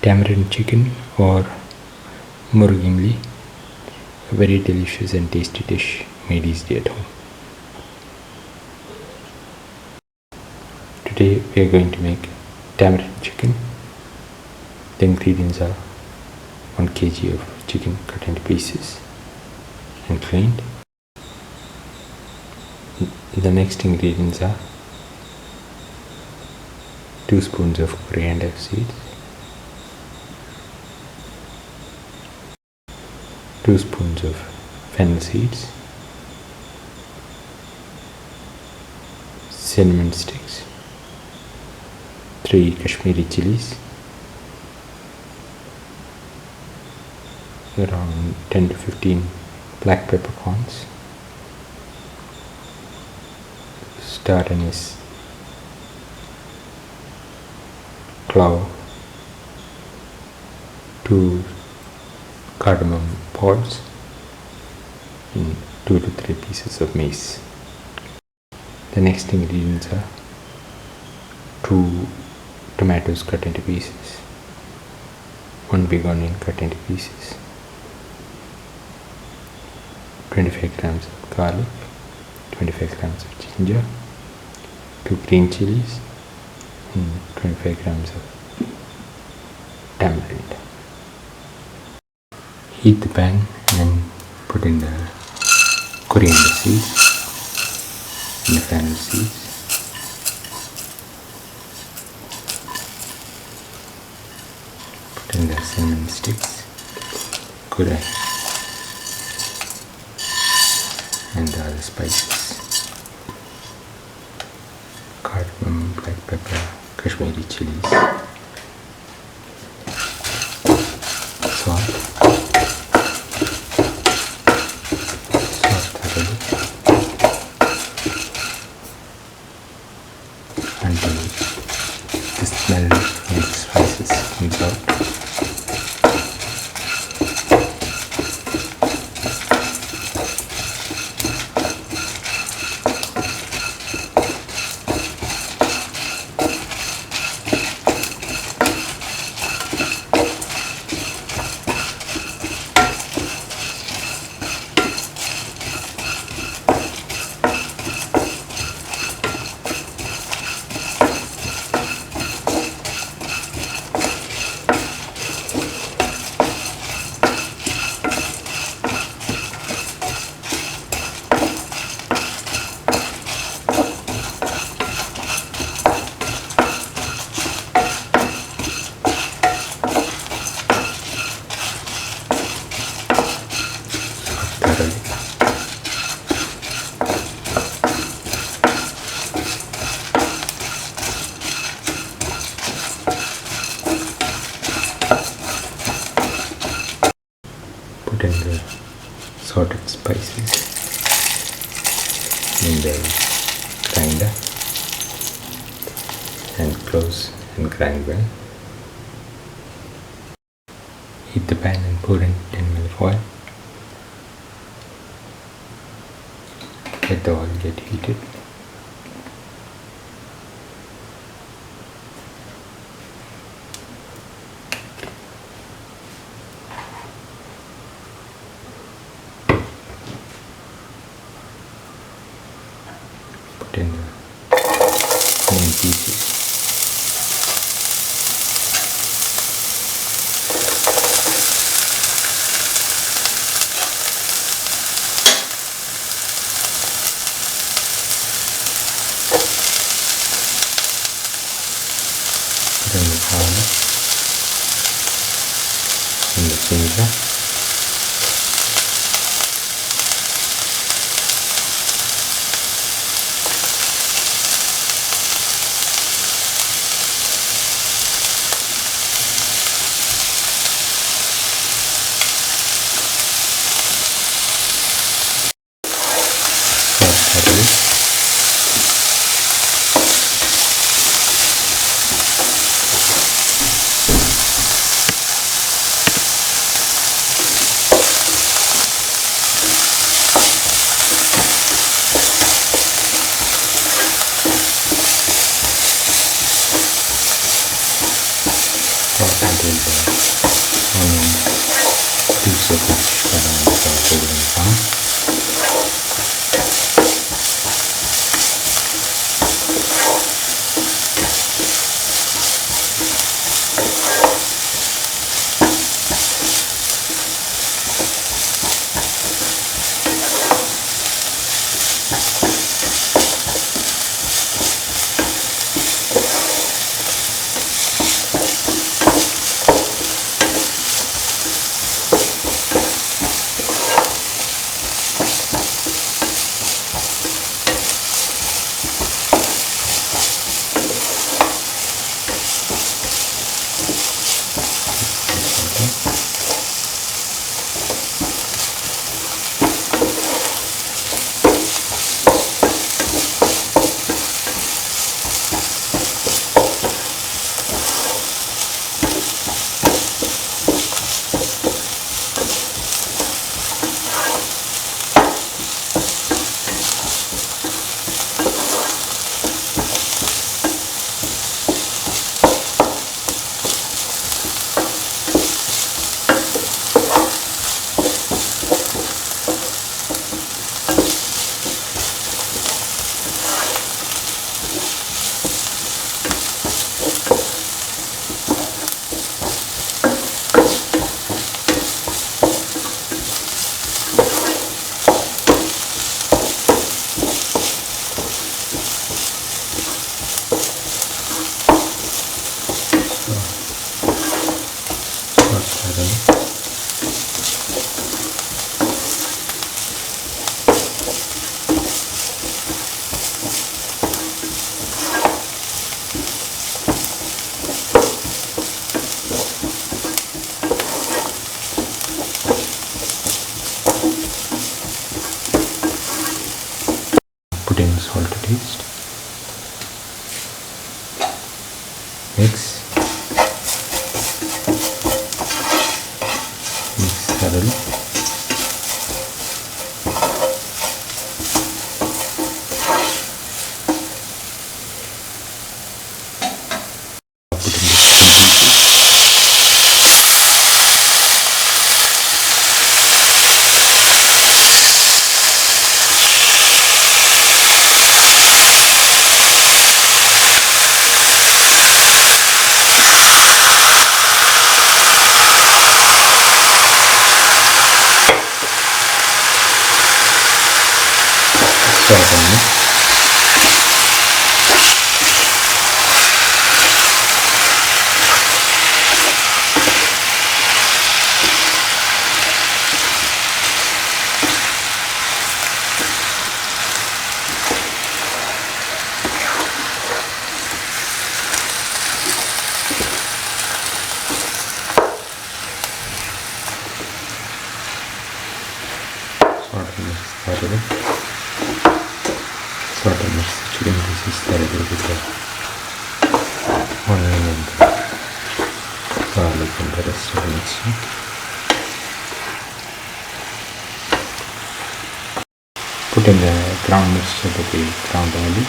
tamarind chicken or Murg Imli, a very delicious and tasty dish made easily at home. Today we are going to make tamarind chicken. The ingredients are 1 kg of chicken cut into pieces and cleaned. The next ingredients are 2 spoons of coriander seeds, 2 spoons of fennel seeds, cinnamon sticks, 3 Kashmiri chillies, around 10 to 15 black peppercorns, star anise, clove, 2 cardamom pods, and 2 to 3 pieces of mace. The next ingredients are 2 tomatoes cut into pieces, 1 big onion cut into pieces, 25 grams of garlic, 25 grams of ginger, 2 green chilies, and 25 grams of tamarind. Heat the pan and put in the coriander seeds and the fennel seeds. Put in the cinnamon sticks, good, and the other spices: cardamom, black pepper, Kashmiri chilies, salt thoroughly until the smell of the spices comes out. Put in the sauteed spices in the grinder and close and grind well. Heat the pan and pour in 10 ml of oil. Let the oil get heated. Put in the onion pieces. Put in the garlic and the ginger. until the onion leaves a bluish color and start golden brown. Put in salt to taste. Mix thoroughly. Put in salt and mix. Thoroughly. Salt and mix the chicken pieces thoroughly with the onion and the garlic and the rest of the mixture. Put in the ground mixture that we ground early.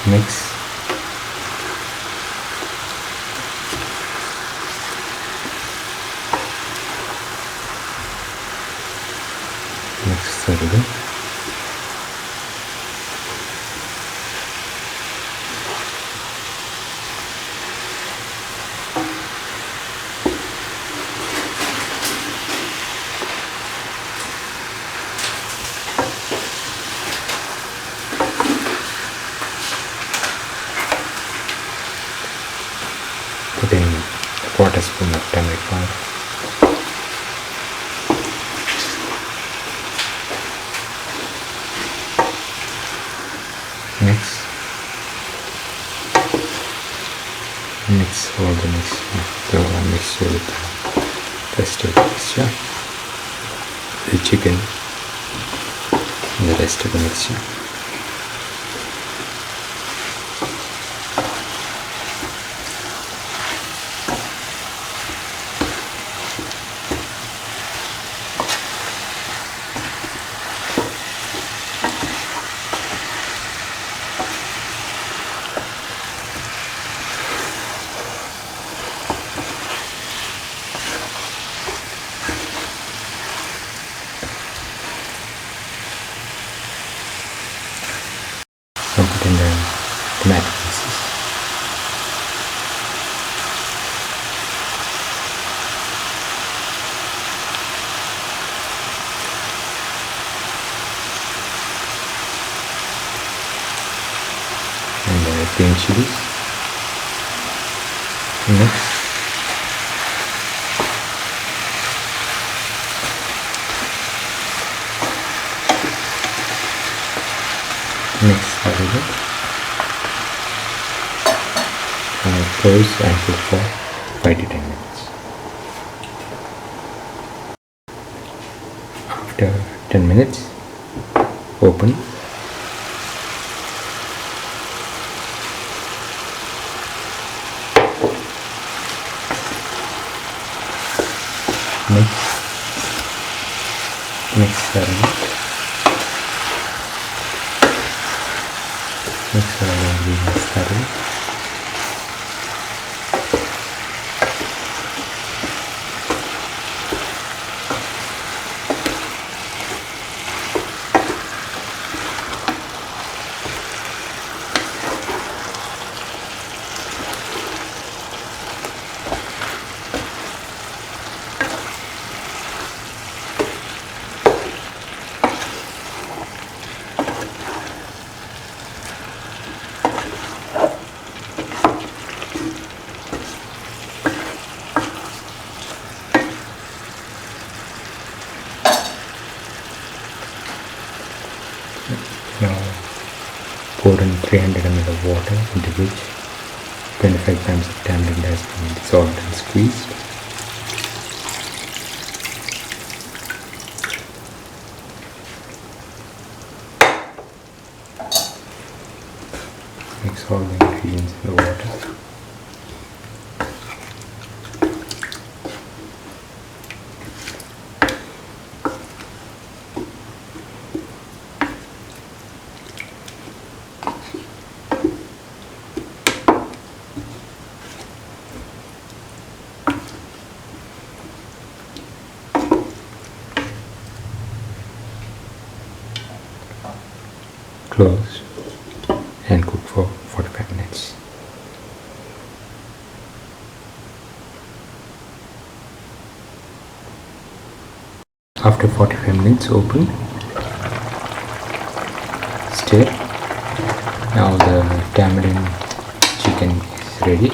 Mix. Mix thoroughly. Put in a quarter spoon of turmeric powder. Mix all the mixture with the rest of the mixture, the chicken and the rest of the mixture. chillies. Next, mix a little bit and close and cook for 5 to 10 minutes. After 10 minutes, open. Mix thoroughly. Mix thoroughly. Now pour in 300 ml of water, into which 25 grams of tamarind has been dissolved and squeezed. Mix all the ingredients in the water. Close and cook for 45 minutes. After 45 minutes, open, stir. Now the tamarind chicken is ready.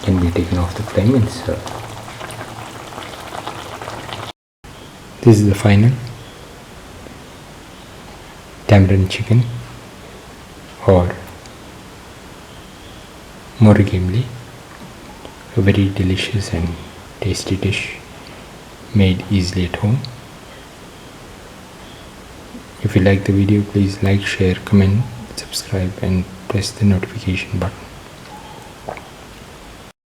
Can be taken off the flame and served. This is the final tamarind chicken or Murg Imli, a very delicious and tasty dish made easily at home. If you like the video, please like, share, comment, subscribe and press the notification button.